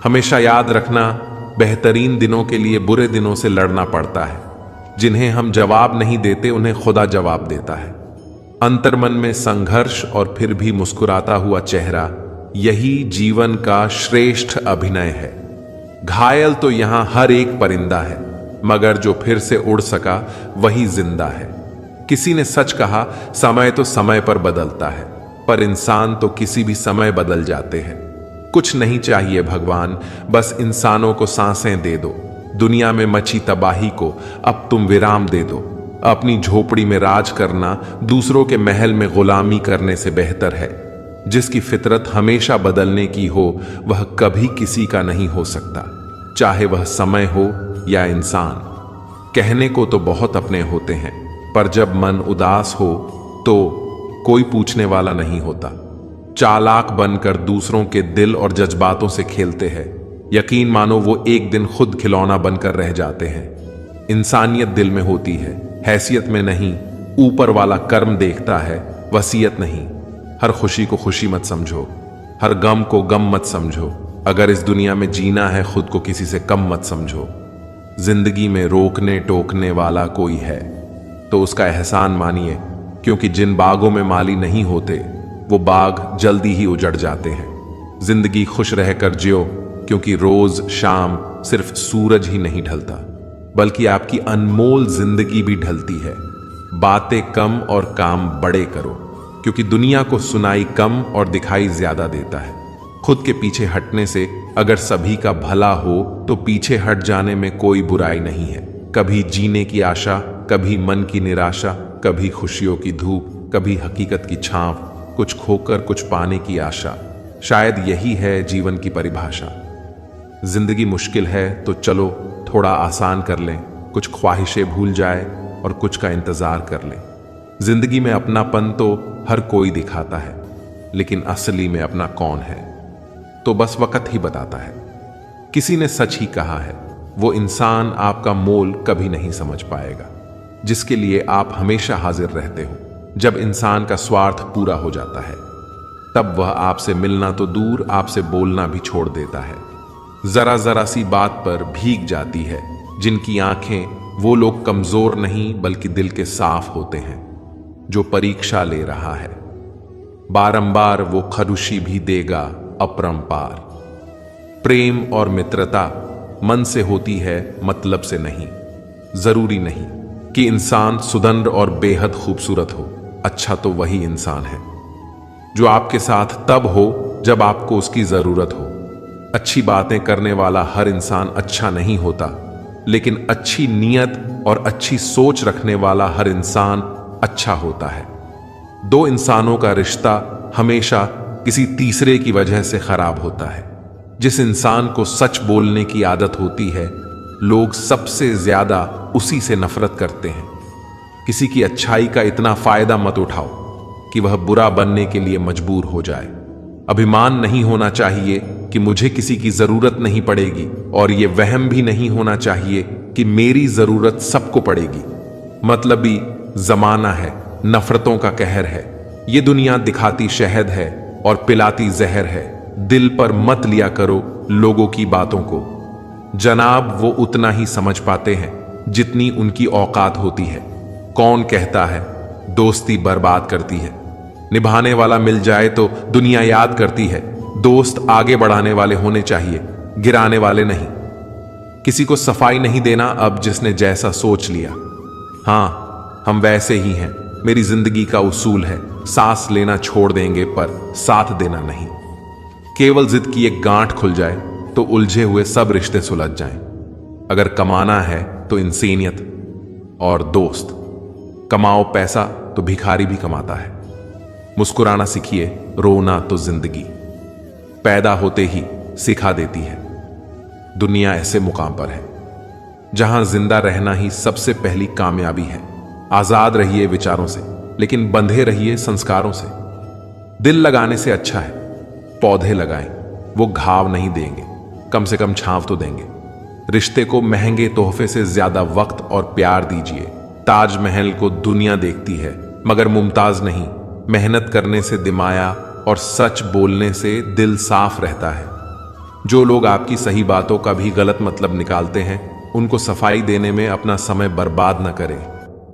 हमेशा याद रखना, बेहतरीन दिनों के लिए बुरे दिनों से लड़ना पड़ता है। जिन्हें हम जवाब नहीं देते उन्हें खुदा जवाब देता है। अंतर्मन में संघर्ष और फिर भी मुस्कुराता हुआ चेहरा, यही जीवन का श्रेष्ठ अभिनय है। घायल तो यहां हर एक परिंदा है, मगर जो फिर से उड़ सका वही जिंदा है। किसी ने सच कहा, समय तो समय पर बदलता है, पर इंसान तो किसी भी समय बदल जाते हैं। कुछ नहीं चाहिए भगवान, बस इंसानों को सांसें दे दो। दुनिया में मची तबाही को अब तुम विराम दे दो। अपनी झोपड़ी में राज करना दूसरों के महल में गुलामी करने से बेहतर है। जिसकी फितरत हमेशा बदलने की हो, वह कभी किसी का नहीं हो सकता, चाहे वह समय हो या इंसान। कहने को तो बहुत अपने होते हैं, पर जब मन उदास हो तो कोई पूछने वाला नहीं होता। चालाक बनकर दूसरों के दिल और जज्बातों से खेलते हैं। यकीन मानो वो एक दिन खुद खिलौना बनकर रह जाते हैं। इंसानियत दिल में होती है, हैसियत में नहीं। ऊपर वाला कर्म देखता है, वसीयत नहीं। हर खुशी को खुशी मत समझो, हर गम को गम मत समझो। अगर इस दुनिया में जीना है, खुद को किसी से कम मत समझो। जिंदगी में रोकने टोकने वाला कोई है तो उसका एहसान मानिए, क्योंकि जिन बागों में माली नहीं होते वो बाग जल्दी ही उजड़ जाते हैं। जिंदगी खुश रहकर जियो, क्योंकि रोज शाम सिर्फ सूरज ही नहीं ढलता, बल्कि आपकी अनमोल जिंदगी भी ढलती है। बातें कम और काम बड़े करो, क्योंकि दुनिया को सुनाई कम और दिखाई ज्यादा देता है। खुद के पीछे हटने से अगर सभी का भला हो तो पीछे हट जाने में कोई बुराई नहीं है। कभी जीने की आशा, कभी मन की निराशा, कभी खुशियों की धूप, कभी हकीकत की छांव, कुछ खोकर कुछ पाने की आशा। शायद यही है जीवन की परिभाषा। जिंदगी मुश्किल है तो चलो थोड़ा आसान कर लें, कुछ ख्वाहिशें भूल जाए और कुछ का इंतजार कर लें। जिंदगी में अपनापन तो हर कोई दिखाता है, लेकिन असली में अपना कौन है तो बस वक्त ही बताता है। किसी ने सच ही कहा है, वो इंसान आपका मोल कभी नहीं समझ पाएगा जिसके लिए आप हमेशा हाजिर रहते हो। जब इंसान का स्वार्थ पूरा हो जाता है, तब वह आपसे मिलना तो दूर, आपसे बोलना भी छोड़ देता है। जरा जरा सी बात पर भीग जाती है जिनकी आंखें, वो लोग कमजोर नहीं बल्कि दिल के साफ होते हैं जो परीक्षा ले रहा है। बारंबार वो खरुशी भी देगा अपरंपार। प्रेम और मित्रता मन से होती है, मतलब से नहीं। जरूरी नहीं कि इंसान सुदंड और बेहद खूबसूरत हो, अच्छा तो वही इंसान है जो आपके साथ तब हो जब आपको उसकी जरूरत हो। अच्छी बातें करने वाला हर इंसान अच्छा नहीं होता, लेकिन अच्छी नीयत और अच्छी सोच रखने वाला हर इंसान अच्छा होता है। दो इंसानों का रिश्ता हमेशा किसी तीसरे की वजह से खराब होता है। जिस इंसान को सच बोलने की आदत होती है, लोग सबसे ज्यादा उसी से नफरत करते हैं। किसी की अच्छाई का इतना फायदा मत उठाओ कि वह बुरा बनने के लिए मजबूर हो जाए। अभिमान नहीं होना चाहिए कि मुझे किसी की जरूरत नहीं पड़ेगी, और यह वहम भी नहीं होना चाहिए कि मेरी जरूरत सबको पड़ेगी। मतलबी जमाना है, नफरतों का कहर है। ये दुनिया दिखाती शहद है और पिलाती जहर है। दिल पर मत लिया करो लोगों की बातों को। जनाब वो उतना ही समझ पाते हैं जितनी उनकी औकात होती है। कौन कहता है दोस्ती बर्बाद करती है? निभाने वाला मिल जाए तो दुनिया याद करती है। दोस्त आगे बढ़ाने वाले होने चाहिए, गिराने वाले नहीं। किसी को सफाई नहीं देना अब जिसने जैसा सोच लिया। हां, हम वैसे ही हैं। मेरी जिंदगी का उसूल है, सांस लेना छोड़ देंगे पर साथ देना नहीं। केवल जिद की एक गांठ खुल जाए तो उलझे हुए सब रिश्ते सुलझ जाएं। अगर कमाना है तो इंसानियत और दोस्त। कमाओ पैसा तो भिखारी भी कमाता है। मुस्कुराना सीखिए, रोना तो जिंदगी पैदा होते ही सिखा देती है। दुनिया ऐसे मुकाम पर है जहां जिंदा रहना ही सबसे पहली कामयाबी है। आजाद रहिए विचारों से, लेकिन बंधे रहिए संस्कारों से। दिल लगाने से अच्छा है पौधे लगाएं, वो घाव नहीं देंगे, कम से कम छांव तो देंगे। रिश्ते को महंगे तोहफे से ज्यादा वक्त और प्यार दीजिए। ताजमहल को दुनिया देखती है मगर मुमताज नहीं। मेहनत करने से दिमाया और सच बोलने से दिल साफ रहता है। जो लोग आपकी सही बातों का भी गलत मतलब निकालते हैं, उनको सफाई देने में अपना समय बर्बाद न करें।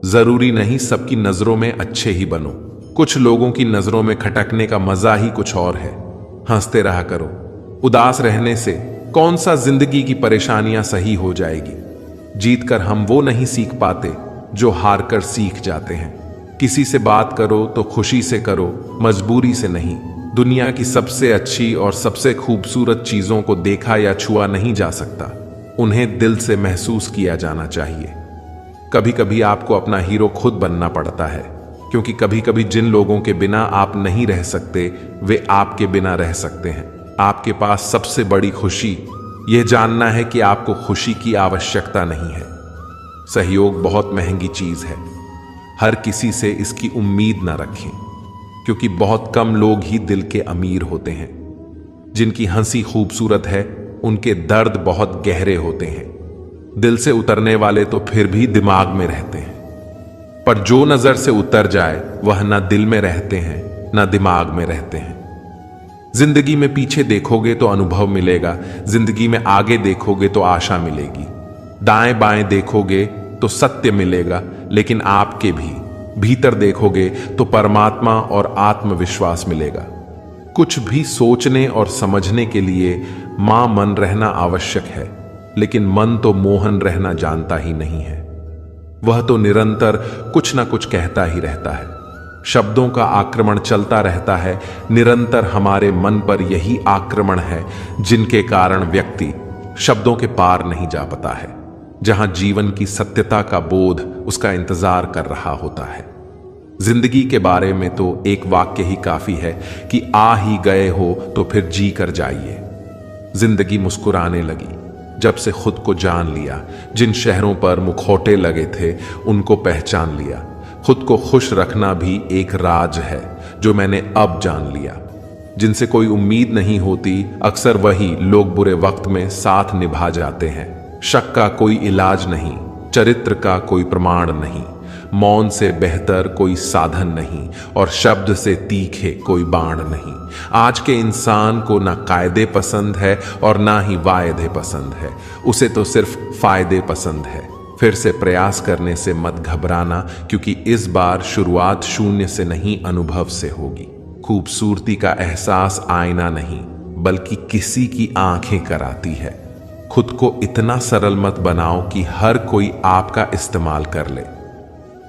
जरूरी नहीं सबकी नजरों में अच्छे ही बनो। कुछ लोगों की नजरों में खटकने का मजा ही कुछ और है। हंसते रहा करो। उदास रहने से कौन सा जिंदगी की परेशानियां सही हो जाएगी। जीतकर हम वो नहीं सीख पाते जो हार कर सीख जाते हैं। किसी से बात करो तो खुशी से करो, मजबूरी से नहीं। दुनिया की सबसे अच्छी और सबसे खूबसूरत चीजों को देखा या छुआ नहीं जा सकता, उन्हें दिल से महसूस किया जाना चाहिए। कभी कभी आपको अपना हीरो खुद बनना पड़ता है, क्योंकि कभी कभी जिन लोगों के बिना आप नहीं रह सकते, वे आपके बिना रह सकते हैं। आपके पास सबसे बड़ी खुशी यह जानना है कि आपको खुशी की आवश्यकता नहीं है। सहयोग बहुत महंगी चीज है। हर किसी से इसकी उम्मीद ना रखें, क्योंकि बहुत कम लोग ही दिल के अमीर होते हैं। जिनकी हंसी खूबसूरत है, उनके दर्द बहुत गहरे होते हैं। दिल से उतरने वाले तो फिर भी दिमाग में रहते हैं, पर जो नजर से उतर जाए वह ना दिल में रहते हैं ना दिमाग में रहते हैं। जिंदगी में पीछे देखोगे तो अनुभव मिलेगा, जिंदगी में आगे देखोगे तो आशा मिलेगी। दाएं बाएं देखोगे तो सत्य मिलेगा, लेकिन आपके भी भीतर देखोगे तो परमात्मा और आत्मविश्वास मिलेगा। कुछ भी सोचने और समझने के लिए मां मन रहना आवश्यक है, लेकिन मन तो मोहन रहना जानता ही नहीं है। वह तो निरंतर कुछ ना कुछ कहता ही रहता है। शब्दों का आक्रमण चलता रहता है। निरंतर हमारे मन पर यही आक्रमण है, जिनके कारण व्यक्ति शब्दों के पार नहीं जा पाता है। जहां जीवन की सत्यता का बोध उसका इंतजार कर रहा होता है। जिंदगी के बारे में तो एक वाक्य ही काफी है कि आ ही गए हो तो फिर जी कर जाइए। जिंदगी मुस्कुराने लगी जब से खुद को जान लिया। जिन शहरों पर मुखौटे लगे थे, उनको पहचान लिया। खुद को खुश रखना भी एक राज है, जो मैंने अब जान लिया। जिनसे कोई उम्मीद नहीं होती, अक्सर वही लोग बुरे वक्त में साथ निभा जाते हैं। शक का कोई इलाज नहीं, चरित्र का कोई प्रमाण नहीं, मौन से बेहतर कोई साधन नहीं, और शब्द से तीखे कोई बाण नहीं। आज के इंसान को ना कायदे पसंद है और ना ही वायदे पसंद है, उसे तो सिर्फ फायदे पसंद है। फिर से प्रयास करने से मत घबराना, क्योंकि इस बार शुरुआत शून्य से नहीं, अनुभव से होगी। खूबसूरती का एहसास आईना नहीं, बल्कि किसी की आंखें कराती है। खुद को इतना सरल मत बनाओ कि हर कोई आपका इस्तेमाल कर ले।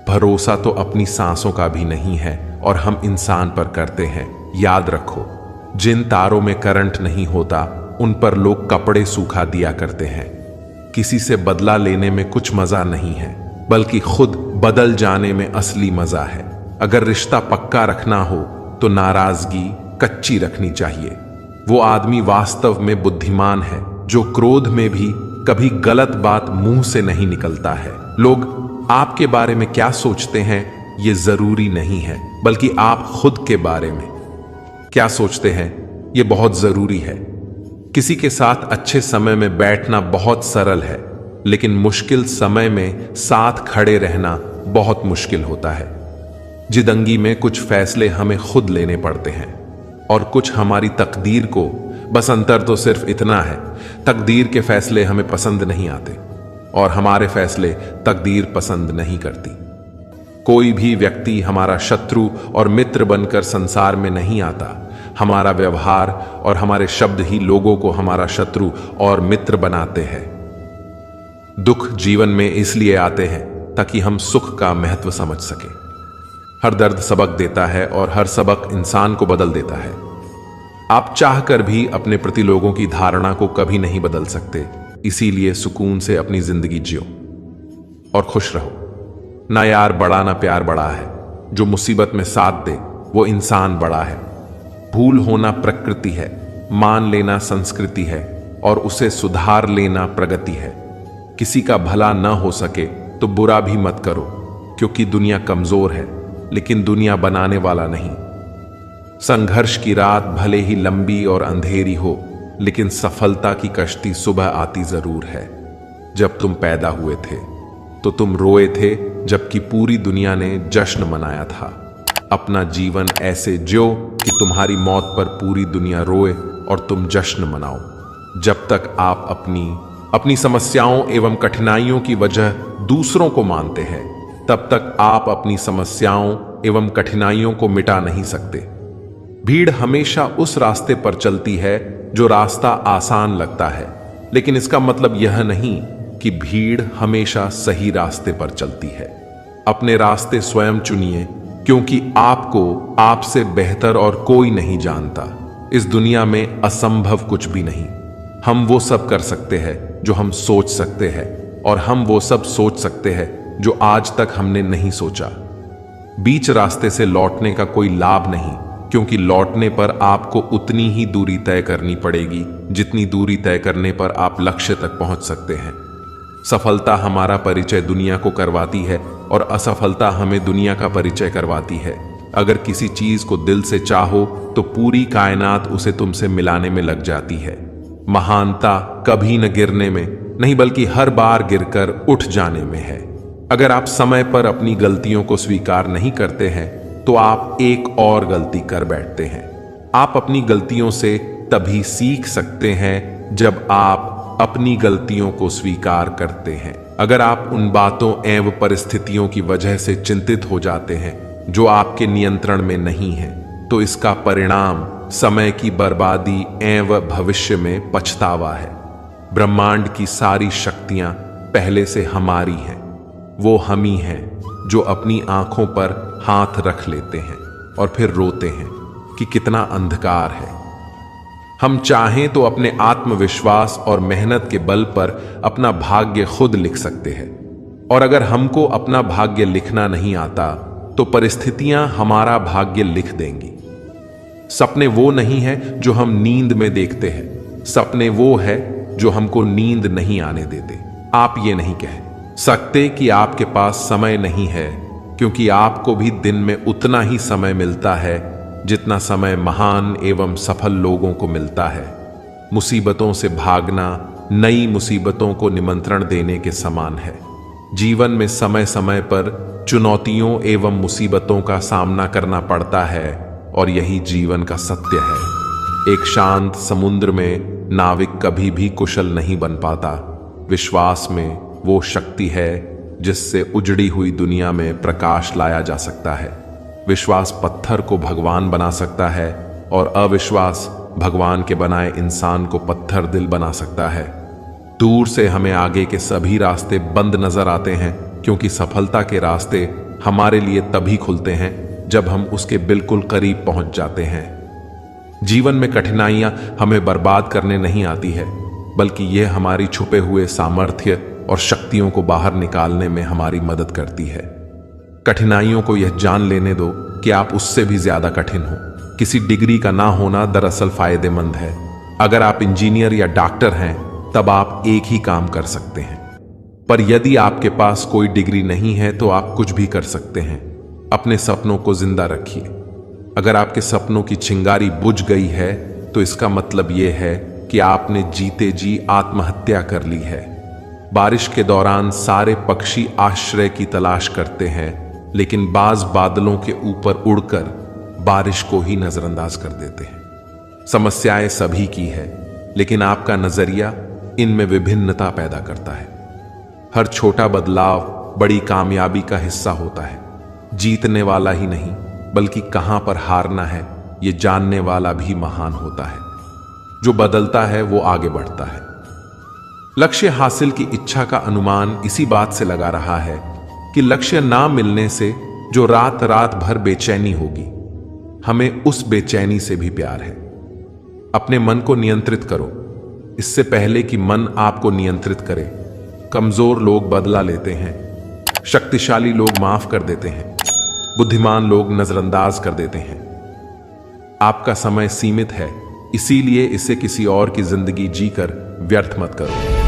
भरोसा तो अपनी सांसों का भी नहीं है, और हम इंसान पर करते हैं। याद रखो, जिन तारों में करंट नहीं होता, उन पर लोग कपड़े सूखा दिया करते हैं। किसी से बदला लेने में कुछ मजा नहीं है, बल्कि खुद बदल जाने में असली मजा है। अगर रिश्ता पक्का रखना हो तो नाराजगी कच्ची रखनी चाहिए। वो आदमी वास्तव में बुद्धिमान है जो क्रोध में भी कभी गलत बात मुंह से नहीं निकलता है। लोग आपके बारे में क्या सोचते हैं ये जरूरी नहीं है, बल्कि आप खुद के बारे में क्या सोचते हैं ये बहुत जरूरी है। किसी के साथ अच्छे समय में बैठना बहुत सरल है, लेकिन मुश्किल समय में साथ खड़े रहना बहुत मुश्किल होता है। जिंदगी में कुछ फैसले हमें खुद लेने पड़ते हैं, और कुछ हमारी तकदीर को। बस अंतर तो सिर्फ इतना है, तकदीर के फैसले हमें पसंद नहीं आते, और हमारे फैसले तकदीर पसंद नहीं करती। कोई भी व्यक्ति हमारा शत्रु और मित्र बनकर संसार में नहीं आता। हमारा व्यवहार और हमारे शब्द ही लोगों को हमारा शत्रु और मित्र बनाते हैं। दुख जीवन में इसलिए आते हैं ताकि हम सुख का महत्व समझ सकें। हर दर्द सबक देता है, और हर सबक इंसान को बदल देता है। आप चाहकर भी अपने प्रति लोगों की धारणा को कभी नहीं बदल सकते। इसीलिए सुकून से अपनी जिंदगी जियो और खुश रहो। ना यार बड़ा ना प्यार बड़ा है, जो मुसीबत में साथ दे वो इंसान बड़ा है। भूल होना प्रकृति है, मान लेना संस्कृति है, और उसे सुधार लेना प्रगति है। किसी का भला न हो सके तो बुरा भी मत करो, क्योंकि दुनिया कमजोर है, लेकिन दुनिया बनाने वाला नहीं। संघर्ष की रात भले ही लंबी और अंधेरी हो, लेकिन सफलता की कश्ती सुबह आती जरूर है। जब तुम पैदा हुए थे तो तुम रोए थे, जबकि पूरी दुनिया ने जश्न मनाया था। अपना जीवन ऐसे जियो कि तुम्हारी मौत पर पूरी दुनिया रोए और तुम जश्न मनाओ। जब तक आप अपनी समस्याओं एवं कठिनाइयों की वजह दूसरों को मानते हैं, तब तक आप अपनी समस्याओं एवं कठिनाइयों को मिटा नहीं सकते। भीड़ हमेशा उस रास्ते पर चलती है जो रास्ता आसान लगता है, लेकिन इसका मतलब यह नहीं कि भीड़ हमेशा सही रास्ते पर चलती है। अपने रास्ते स्वयं चुनिए, क्योंकि आपको आपसे बेहतर और कोई नहीं जानता। इस दुनिया में असंभव कुछ भी नहीं। हम वो सब कर सकते हैं जो हम सोच सकते हैं, और हम वो सब सोच सकते हैं जो आज तक हमने नहीं सोचा। बीच रास्ते से लौटने का कोई लाभ नहीं, क्योंकि लौटने पर आपको उतनी ही दूरी तय करनी पड़ेगी जितनी दूरी तय करने पर आप लक्ष्य तक पहुंच सकते हैं। सफलता हमारा परिचय दुनिया को करवाती है और असफलता हमें दुनिया का परिचय करवाती है। अगर किसी चीज को दिल से चाहो तो पूरी कायनात उसे तुमसे मिलाने में लग जाती है। महानता कभी न गिरने में नहीं, बल्कि हर बार गिरकर उठ जाने में है। अगर आप समय पर अपनी गलतियों को स्वीकार नहीं करते हैं तो आप एक और गलती कर बैठते हैं। आप अपनी गलतियों से तभी सीख सकते हैं जब आप अपनी गलतियों को स्वीकार करते हैं। अगर आप उन बातों एवं परिस्थितियों की वजह से चिंतित हो जाते हैं जो आपके नियंत्रण में नहीं है, तो इसका परिणाम समय की बर्बादी एवं भविष्य में पछतावा है। ब्रह्मांड की सारी शक्तियां पहले से हमारी हैं। वो हम ही हैं जो अपनी आंखों पर हाथ रख लेते हैं और फिर रोते हैं कि कितना अंधकार है। हम चाहें तो अपने आत्मविश्वास और मेहनत के बल पर अपना भाग्य खुद लिख सकते हैं, और अगर हमको अपना भाग्य लिखना नहीं आता तो परिस्थितियां हमारा भाग्य लिख देंगी। सपने वो नहीं है जो हम नींद में देखते हैं, सपने वो है जो हमको नींद नहीं आने देते। आप ये नहीं कह सकते कि आपके पास समय नहीं है, क्योंकि आपको भी दिन में उतना ही समय मिलता है जितना समय महान एवं सफल लोगों को मिलता है। मुसीबतों से भागना नई मुसीबतों को निमंत्रण देने के समान है। जीवन में समय समय पर चुनौतियों एवं मुसीबतों का सामना करना पड़ता है, और यही जीवन का सत्य है। एक शांत समुद्र में नाविक कभी भी कुशल नहीं बन पाता। विश्वास में वो शक्ति है जिससे उजड़ी हुई दुनिया में प्रकाश लाया जा सकता है। विश्वास पत्थर को भगवान बना सकता है, और अविश्वास भगवान के बनाए इंसान को पत्थर दिल बना सकता है। दूर से हमें आगे के सभी रास्ते बंद नजर आते हैं, क्योंकि सफलता के रास्ते हमारे लिए तभी खुलते हैं जब हम उसके बिल्कुल करीब पहुंच जाते हैं। जीवन में कठिनाइयां हमें बर्बाद करने नहीं आती है, बल्कि यह हमारी छुपे हुए सामर्थ्य और शक्तियों को बाहर निकालने में हमारी मदद करती है। कठिनाइयों को यह जान लेने दो कि आप उससे भी ज्यादा कठिन हो। किसी डिग्री का ना होना दरअसल फायदेमंद है। अगर आप इंजीनियर या डॉक्टर हैं तब आप एक ही काम कर सकते हैं, पर यदि आपके पास कोई डिग्री नहीं है तो आप कुछ भी कर सकते हैं। अपने सपनों को जिंदा रखिए। अगर आपके सपनों की चिंगारी बुझ गई है तो इसका मतलब यह है कि आपने जीते जी आत्महत्या कर ली है। बारिश के दौरान सारे पक्षी आश्रय की तलाश करते हैं, लेकिन बाज बादलों के ऊपर उड़कर बारिश को ही नजरअंदाज कर देते हैं। समस्याएं सभी की है, लेकिन आपका नजरिया इनमें विभिन्नता पैदा करता है। हर छोटा बदलाव बड़ी कामयाबी का हिस्सा होता है। जीतने वाला ही नहीं, बल्कि कहां पर हारना है ये जानने वाला भी महान होता है। जो बदलता है वो आगे बढ़ता है। लक्ष्य हासिल की इच्छा का अनुमान इसी बात से लगा रहा है कि लक्ष्य ना मिलने से जो रात रात भर बेचैनी होगी, हमें उस बेचैनी से भी प्यार है। अपने मन को नियंत्रित करो, इससे पहले कि मन आपको नियंत्रित करे। कमजोर लोग बदला लेते हैं, शक्तिशाली लोग माफ कर देते हैं, बुद्धिमान लोग नजरअंदाज कर देते हैं। आपका समय सीमित है, इसीलिए इसे किसी और की जिंदगी जीकर व्यर्थ मत करो।